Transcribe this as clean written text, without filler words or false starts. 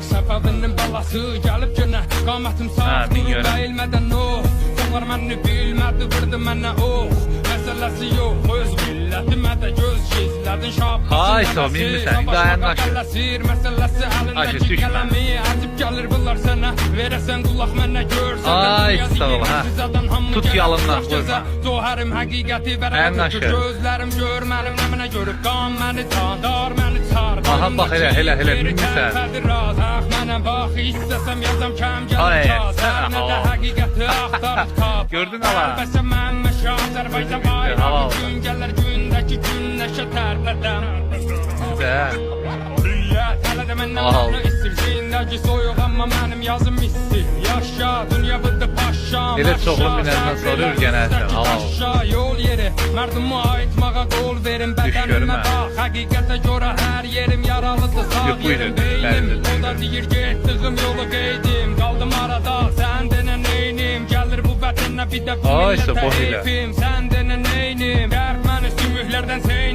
Səfəvinin balası gəlib günə Qamətім sağdır, bəyilmədən Onlar məni bilmədi, vırdı mənə Məsələsi yox, öz millətimə də göz gizlədin Ay, minmirsən, dayanlaşır Məsələsi əlindəki qələmi Əzib gəlir bunlar sənə Verəsən qulaq mənə görsən Ay, sağ ol, tut yalından, vurma Zohərim həqiqəti verədir Gözlərim görmənim nəminə görüb Qan məni tandar, məni çar Aha, bax, elə, minmirsən Mənəm bax, istəsəm yazam kəm gəlir Sənədə həqiqəti axtarıb tap Gördün ala Əlbəsə məmmə Azərbaycan bayrağı Gün gələr gündəki günləşə tərpədəm Dünya tələdə məndən istircindəki soyuq Amma mənim yazım istir Yaşa, dünya bıdı paşam Elə çoxlu minəndən sonra ürgənəsən Yol yeri, mərdummu aytmağa qol verin Bədənimə bax, həqiqətə görə hər yerim Yaralıdır sağ yerim, beynim O da deyir getdiyim yolu qeydim Qaldım arada, sən denə neynim Gəlir bu vətənə bir də bu millətə eyfim Sən denə neynim, qərb məni sümüklərdən seynim